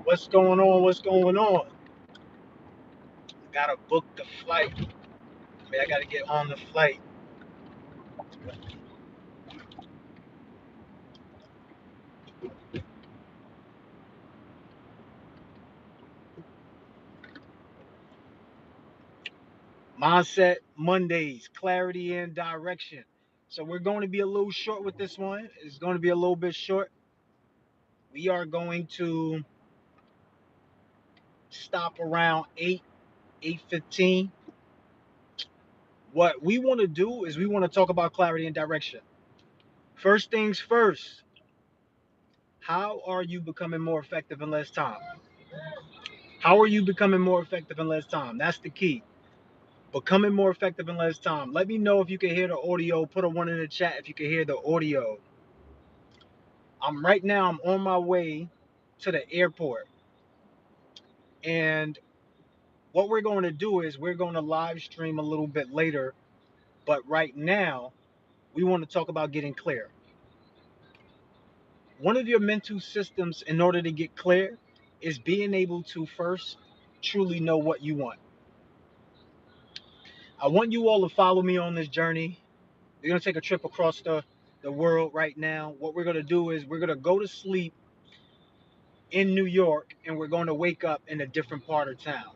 What's going on? What's going on? Gotta book the flight. I gotta get on the flight. Mindset Mondays, clarity and direction. So we're going to be a little short with this one. It's going to be a little bit short. We are going to stop around 8:15. What we want to do is we want to talk about clarity and direction. First things first, how are you becoming more effective in less time? How are you becoming more effective in less time? That's the key. Becoming more effective in less time. Let me know if you can hear the audio. Put a one in the chat if you can hear the audio. I'm on my way to the airport. And what we're going to do is we're going to live stream a little bit later. But right now, we want to talk about getting clear. One of your mental systems in order to get clear is being able to first truly know what you want. I want you all to follow me on this journey. We're going to take a trip across the world right now. What we're going to do is we're going to go to sleep in New York and we're going to wake up in a different part of town,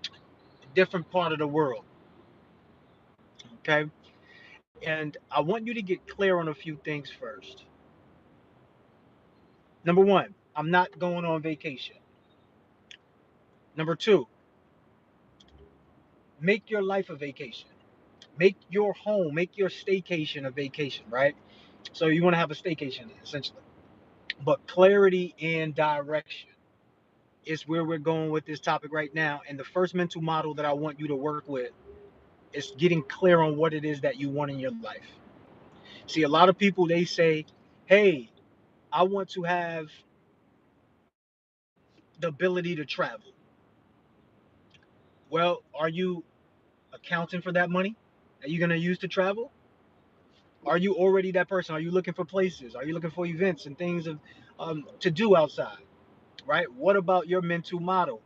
a different part of the world. Okay. And I want you to get clear on a few things first. Number one, I'm not going on vacation. Number two, make your life a vacation. Make your home, make your staycation a vacation, right? So you want to have a staycation essentially. But clarity and direction is where we're going with this topic right now. And the first mental model that I want you to work with is getting clear on what it is that you want in your life. See, a lot of people, they say, hey, I want to have the ability to travel. Well, are you accounting for that money that you're going to use to travel? Are you already that person? Are you looking for places? Are you looking for events and things to do outside? Right? What about your mental model?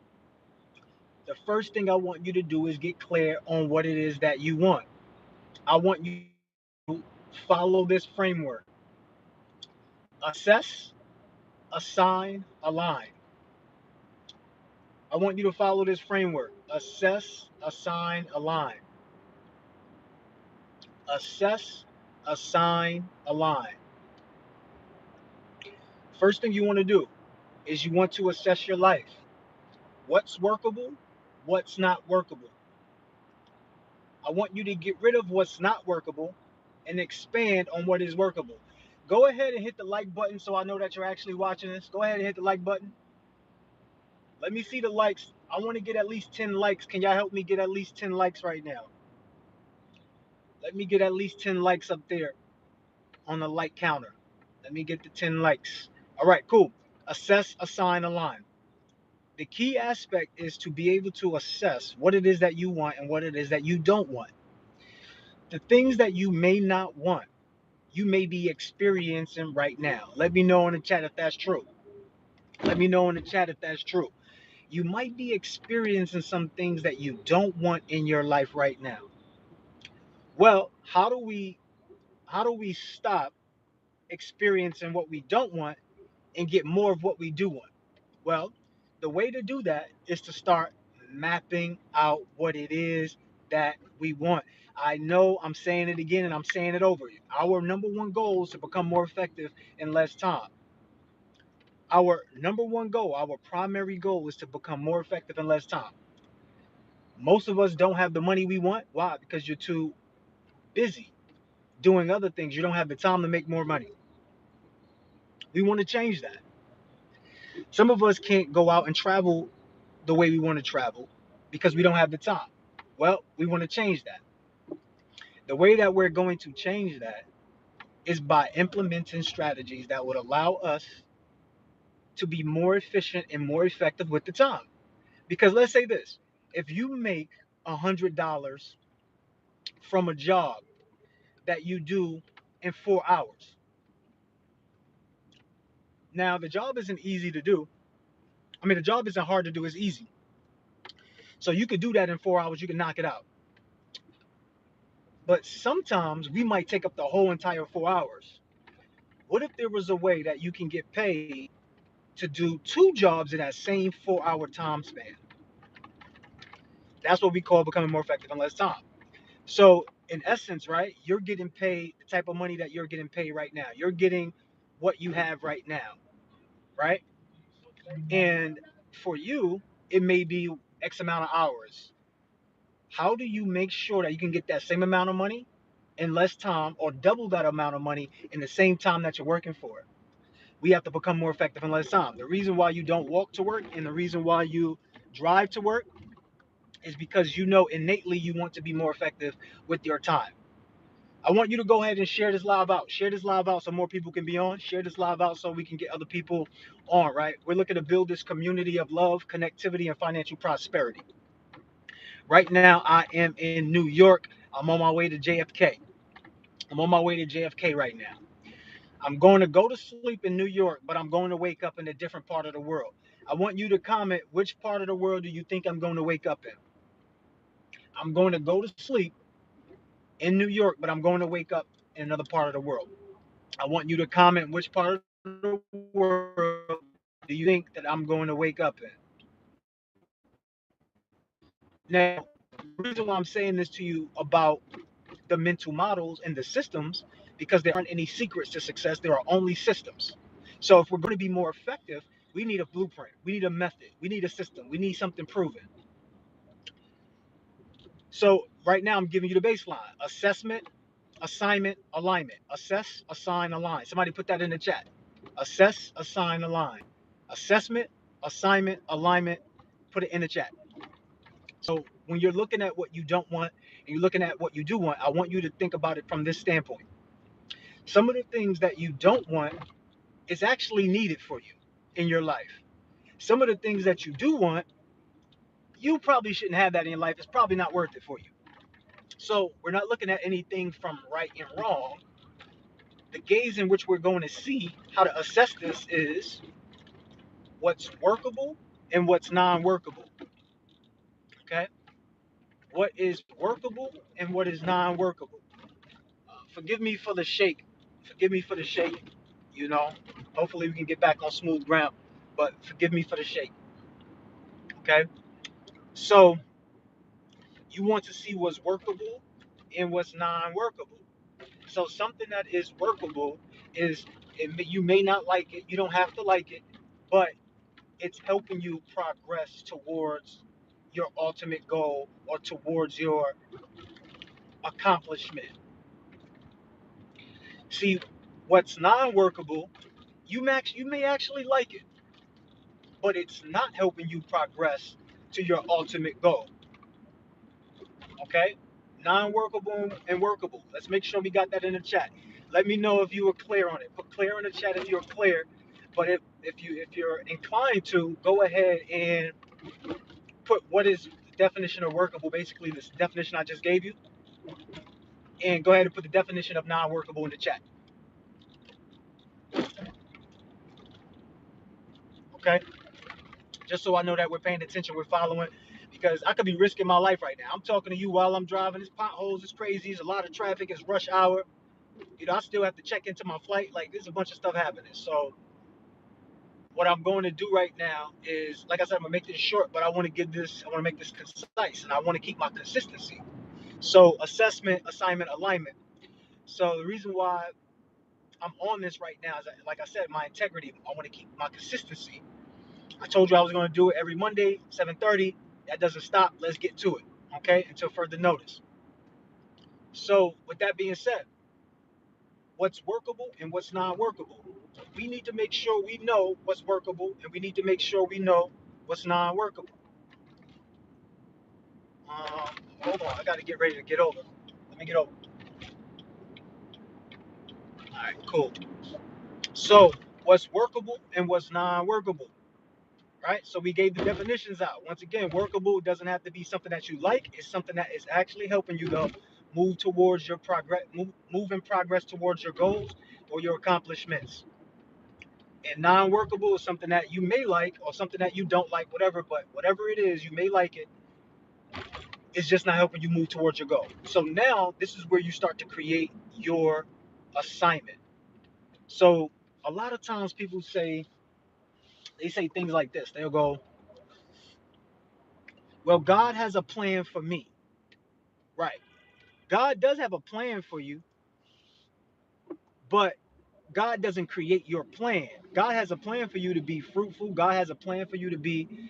The first thing I want you to do is get clear on what it is that you want. I want you to follow this framework: assess, assign, align. I want you to follow this framework: assess, assign, align. Assess, assign, align. First thing you want to do is you want to assess your life. What's workable? What's not workable? I want you to get rid of what's not workable and expand on what is workable. Go ahead and hit the like button so I know that you're actually watching this. Go ahead and hit the like button. Let me see the likes. I want to get at least 10 likes. Can y'all help me get at least 10 likes right now? Let me get at least 10 likes up there on the like counter. Let me get the 10 likes. All right, cool. Assess, assign, align. The key aspect is to be able to assess what it is that you want and what it is that you don't want. The things that you may not want, you may be experiencing right now. Let me know in the chat if that's true. Let me know in the chat if that's true. You might be experiencing some things that you don't want in your life right now. Well, how do we stop experiencing what we don't want and get more of what we do want? Well, the way to do that is to start mapping out what it is that we want. I know I'm saying it again and I'm saying it over. Our number one goal is to become more effective in less time. Our number one goal, our primary goal is to become more effective in less time. Most of us don't have the money we want. Why? Because you're too busy doing other things. You don't have the time to make more money. We want to change that. Some of us can't go out and travel the way we want to travel because we don't have the time. Well, we want to change that. The way that we're going to change that is by implementing strategies that would allow us to be more efficient and more effective with the time. Because let's say this: if you make $100 from a job that you do in 4 hours, now the job isn't easy to do. I mean, the job isn't hard to do, it's easy. So you could do that in 4 hours, you can knock it out. But sometimes we might take up the whole entire 4 hours. What if there was a way that you can get paid to do two jobs in that same 4 hour time span? That's what we call becoming more effective in less time. So in essence, right, you're getting paid the type of money that you're getting paid right now. You're getting what you have right now, right? And for you, it may be X amount of hours. How do you make sure that you can get that same amount of money in less time or double that amount of money in the same time that you're working for it? We have to become more effective in less time. The reason why you don't walk to work and the reason why you drive to work is because you know innately you want to be more effective with your time. I want you to go ahead and share this live out. Share this live out so more people can be on. Share this live out so we can get other people on, right? We're looking to build this community of love, connectivity, and financial prosperity. Right now, I am in New York. I'm on my way to JFK. I'm on my way to JFK right now. I'm going to go to sleep in New York, but I'm going to wake up in a different part of the world. I want you to comment which part of the world do you think I'm going to wake up in? I'm going to go to sleep in New York, but I'm going to wake up in another part of the world. I want you to comment which part of the world do you think that I'm going to wake up in? Now, the reason why I'm saying this to you about the mental models and the systems, because there aren't any secrets to success, there are only systems. So if we're going to be more effective, we need a blueprint, we need a method, we need a system, we need something proven. So right now I'm giving you the baseline: assessment, assignment, alignment. Assess, assign, align. Somebody put that in the chat. Assess, assign, align. Assessment, assignment, alignment. Put it in the chat. So when you're looking at what you don't want and you're looking at what you do want, I want you to think about it from this standpoint. Some of the things that you don't want is actually needed for you in your life. Some of the things that you do want, you probably shouldn't have that in your life. It's probably not worth it for you. So we're not looking at anything from right and wrong. The gaze in which we're going to see how to assess this is what's workable and what's non-workable. Okay? What is workable and what is non-workable. Forgive me for the shake. Forgive me for the shake. You know, hopefully we can get back on smooth ground. But forgive me for the shake. Okay? So you want to see what's workable and what's non-workable. So something that is workable is you may not like it. You don't have to like it, but it's helping you progress towards your ultimate goal or towards your accomplishment. See, what's non-workable, you may actually like it, but it's not helping you progress to your ultimate goal. Okay? Non-workable and workable. Let's make sure we got that in the chat. Let me know if you were clear on it. Put clear in the chat if you're clear. But if you're inclined to, go ahead and put what is the definition of workable, basically this definition I just gave you, and go ahead and put the definition of non-workable in the chat. Okay? Just so I know that we're paying attention, we're following, because I could be risking my life right now. I'm talking to you while I'm driving. There's potholes, it's crazy, there's a lot of traffic, it's rush hour. You know, I still have to check into my flight. Like, there's a bunch of stuff happening. So what I'm going to do right now is, like I said, I'm gonna make this short, but I want to make this concise, and I want to keep my consistency. So assessment, assignment, alignment. So the reason why I'm on this right now is, like I said, my integrity. I want to keep my consistency. I told you I was going to do it every Monday, 7:30. That doesn't stop. Let's get to it. Okay, until further notice. So with that being said, what's workable and what's non-workable? We need to make sure we know what's workable, and we need to make sure we know what's non-workable. Hold on, I got to get ready to get over. Let me get over. All right, cool. So what's workable and what's non-workable? Right? So we gave the definitions out. Once again, workable doesn't have to be something that you like. It's something that is actually helping you to move towards your progress, move in progress towards your goals or your accomplishments. And non-workable is something that you may like or something that you don't like, whatever. But whatever it is, you may like it. It's just not helping you move towards your goal. So now this is where you start to create your assignment. So a lot of times people say, they say things like this. They'll go, well, God has a plan for me. Right. God does have a plan for you, but God doesn't create your plan. God has a plan for you to be fruitful. God has a plan for you to be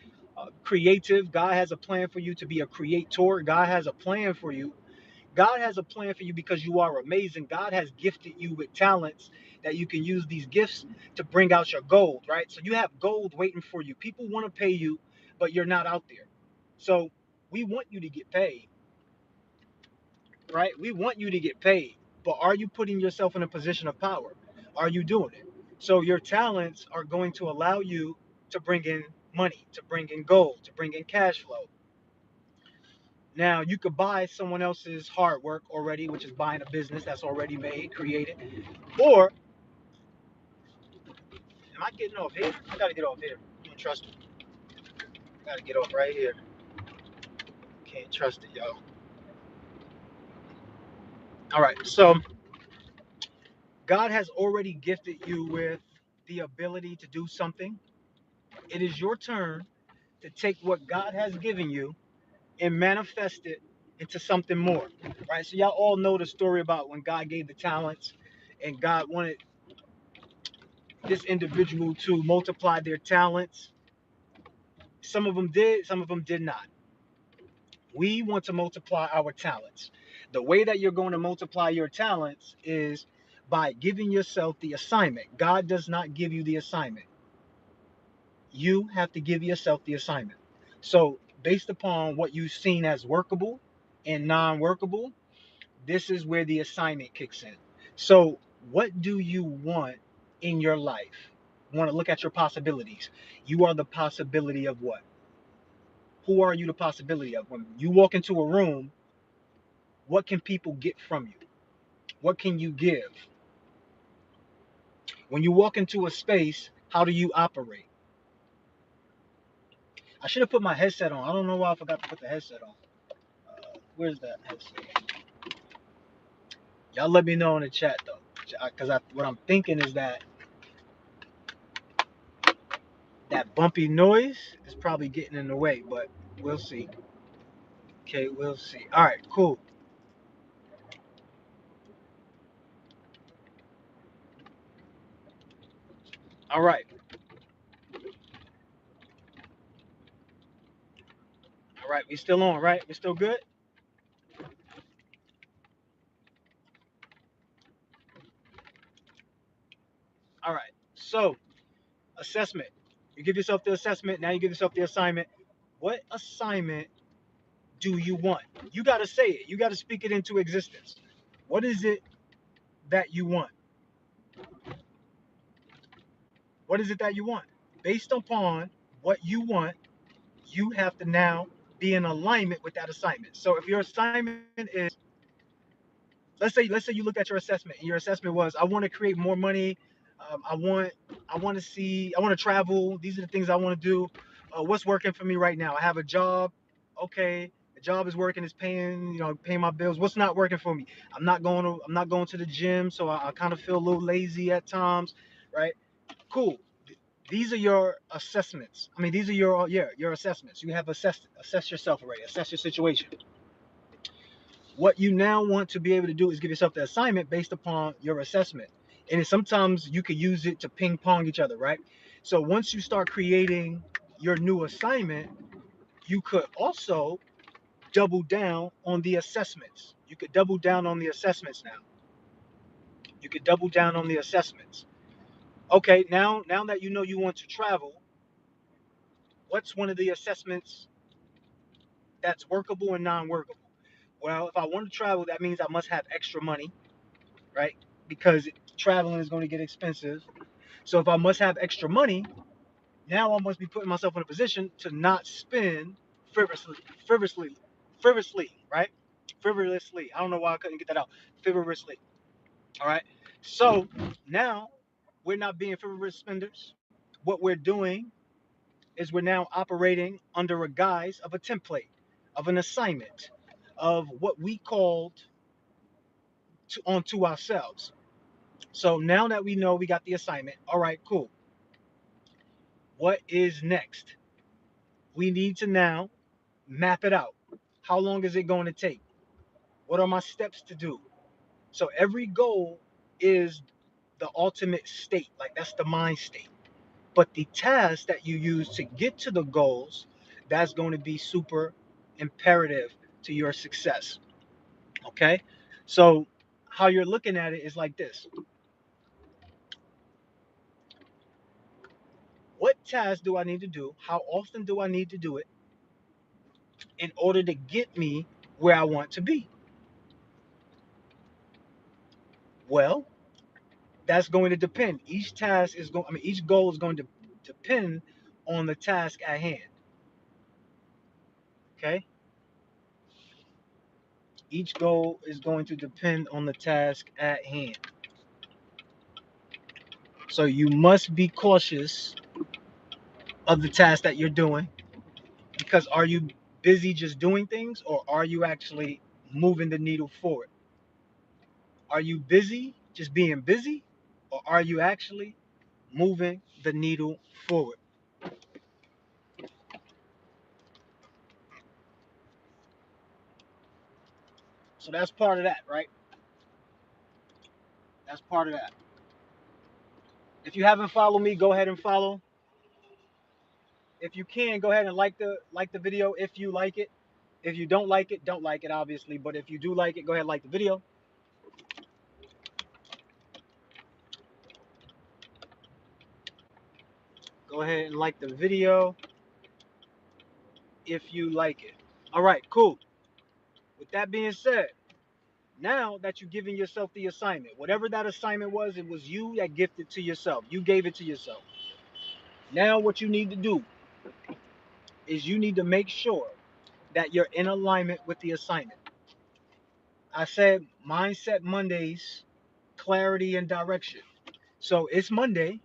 creative. God has a plan for you to be a creator. God has a plan for you. God has a plan for you because you are amazing. God has gifted you with talents that you can use these gifts to bring out your gold, right? So you have gold waiting for you. People want to pay you, but you're not out there. So we want you to get paid, right? We want you to get paid, but are you putting yourself in a position of power? Are you doing it? So your talents are going to allow you to bring in money, to bring in gold, to bring in cash flow. Now you could buy someone else's hard work already, which is buying a business that's already made, created. Or am I getting off here? I gotta get off here. I don't trust it. I gotta get off right here. Can't trust it, yo. All right, so God has already gifted you with the ability to do something. It is your turn to take what God has given you and manifest it into something more, right? So y'all all know the story about when God gave the talents and God wanted this individual to multiply their talents. Some of them did, some of them did not. We want to multiply our talents. The way that you're going to multiply your talents is by giving yourself the assignment. God does not give you the assignment. You have to give yourself the assignment. So, based upon what you've seen as workable and non workable, this is where the assignment kicks in. So, what do you want in your life? You want to look at your possibilities. You are the possibility of what? Who are you the possibility of? When you walk into a room, what can people get from you? What can you give? When you walk into a space, how do you operate? I should have put my headset on. I don't know why I forgot to put the headset on. Where's that headset? Y'all let me know in the chat though, because what I'm thinking is that that bumpy noise is probably getting in the way, but we'll see. Okay, we'll see. All right, cool. All right, all right. We still on, right? We still good? All right. So, assessment. You give yourself the assessment. Now you give yourself the assignment. What assignment do you want? You got to say it. You got to speak it into existence. What is it that you want? What is it that you want? Based upon what you want, you have to now be in alignment with that assignment. So if your assignment is, let's say you looked at your assessment and your assessment was, I want to create more money. I want to travel. These are the things I want to do. What's working for me right now? I have a job. Okay, the job is working. It's paying, paying my bills. What's not working for me? I'm not going to the gym, so I kind of feel a little lazy at times, right? Cool. These are your assessments. I mean, these are your assessments. You have assess yourself already. Assess your situation. What you now want to be able to do is give yourself the assignment based upon your assessment. And sometimes you could use it to ping pong each other, right? So once you start creating your new assignment, you could also double down on the assessments. You could double down on the assessments now. You could double down on the assessments. Okay, now that you know you want to travel, what's one of the assessments that's workable and non-workable? Well, if I want to travel, that means I must have extra money, right? Because traveling is going to get expensive. So if I must have extra money, now I must be putting myself in a position to not spend frivolously, frivolously, frivolously, right? Frivolously. I don't know why I couldn't get that out. Frivolously. All right. So now We're not being frivolous spenders. What we're doing is we're now operating under a guise of a template, of an assignment, of what we called onto ourselves. So now that we know we got the assignment, all right, cool. What is next? We need to now map it out. How long is it going to take? What are my steps to do? So every goal is the ultimate state, like that's the mind state. But the task that you use to get to the goals, that's going to be super imperative to your success. Okay? So how you're looking at it is like this. What task do I need to do? How often do I need to do it in order to get me where I want to be? Well, that's going to depend. Each task is going, I mean, each goal is going to depend on the task at hand. Okay? Each goal is going to depend on the task at hand. So you must be cautious of the task that you're doing, because are you busy just doing things, or are you actually moving the needle forward? Are you busy just being busy, or are you actually moving the needle forward? So that's part of that, right? That's part of that. If you haven't followed me, go ahead and follow. If you can, go ahead and like the video if you like it. If you don't like it, don't like it, obviously. But if you do like it, go ahead and like the video. Go ahead and like the video if you like it. All right, cool. With that being said, now that you've given yourself the assignment, whatever that assignment was, it was you that gifted to yourself. You gave it to yourself. Now, what you need to do is you need to make sure that you're in alignment with the assignment. I said Mindset Mondays, clarity and direction. So it's Monday.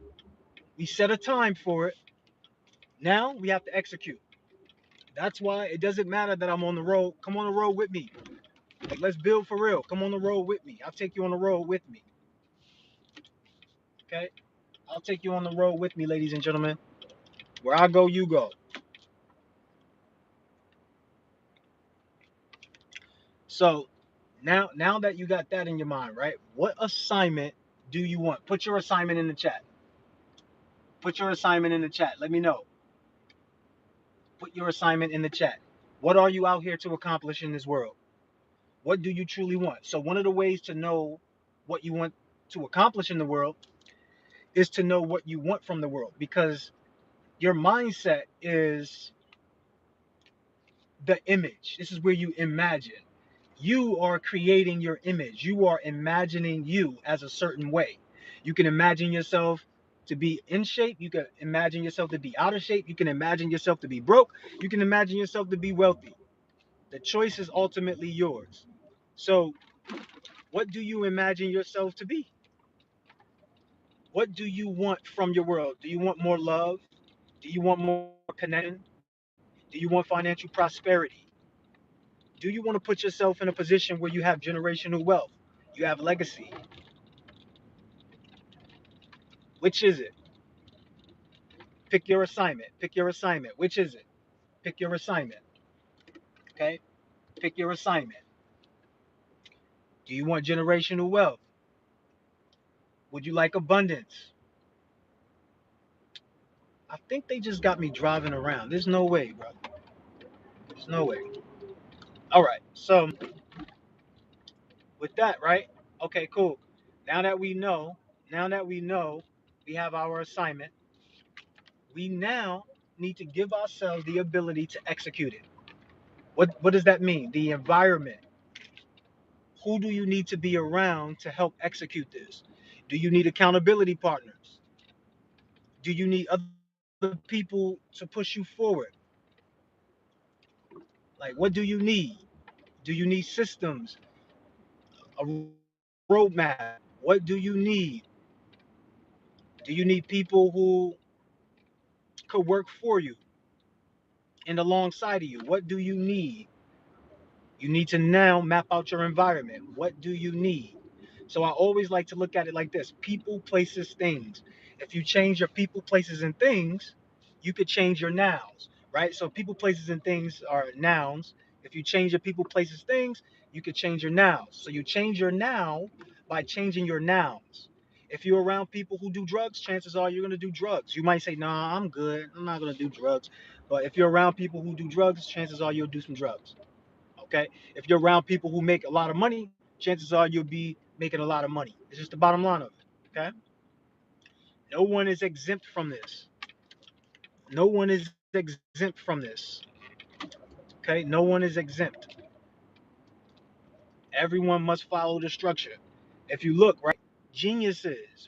We set a time for it. Now we have to execute. That's why it doesn't matter that I'm on the road. Come on the road with me. Like, let's build for real. Come on the road with me. I'll take you on the road with me. Okay? I'll take you on the road with me, ladies and gentlemen. Where I go, you go. So now that you got that in your mind, right? What assignment do you want? Put your assignment in the chat. Put your assignment in the chat. Let me know. Put your assignment in the chat. What are you out here to accomplish in this world? What do you truly want? So one of the ways to know what you want to accomplish in the world is to know what you want from the world, because your mindset is the image. This is where you imagine. You are creating your image. You are imagining you as a certain way. You can imagine yourself to be in shape. You can imagine yourself to be out of shape. You can imagine yourself to be broke. You can imagine yourself to be wealthy. The choice is ultimately yours. So, what do you imagine yourself to be? What do you want from your world? Do you want more love? Do you want more connection? Do you want financial prosperity? Do you want to put yourself in a position where you have generational wealth? You have legacy? Which is it? Pick your assignment. Pick your assignment. Which is it? Pick your assignment. Okay? Pick your assignment. Do you want generational wealth? Would you like abundance? I think they just got me driving around. There's no way, bro. There's no way. All right. So, with that, right? Okay, cool. Now that we know, now that we know we have our assignment, we now need to give ourselves the ability to execute it. What does that mean? The environment. Who do you need to be around to help execute this? Do you need accountability partners? Do you need other people to push you forward? Like, what do you need? Do you need systems, a roadmap? What do you need? Do you need people who could work for you and alongside of you? What do you need? You need to now map out your environment. What do you need? So I always like to look at it like this: people, places, things. If you change your people, places, and things, you could change your nouns, right? So people, places, and things are nouns. If you change your people, places, things, you could change your nouns. So you change your noun by changing your nouns. If you're around people who do drugs, chances are you're gonna do drugs. You might say, "Nah, I'm good. I'm not gonna do drugs." But if you're around people who do drugs, chances are you'll do some drugs. Okay, if you're around people who make a lot of money, chances are you'll be making a lot of money. It's just the bottom line of it. Okay, no one is exempt from this. No one is exempt from this. Okay, no one is exempt. Everyone must follow the structure. If you look, right, geniuses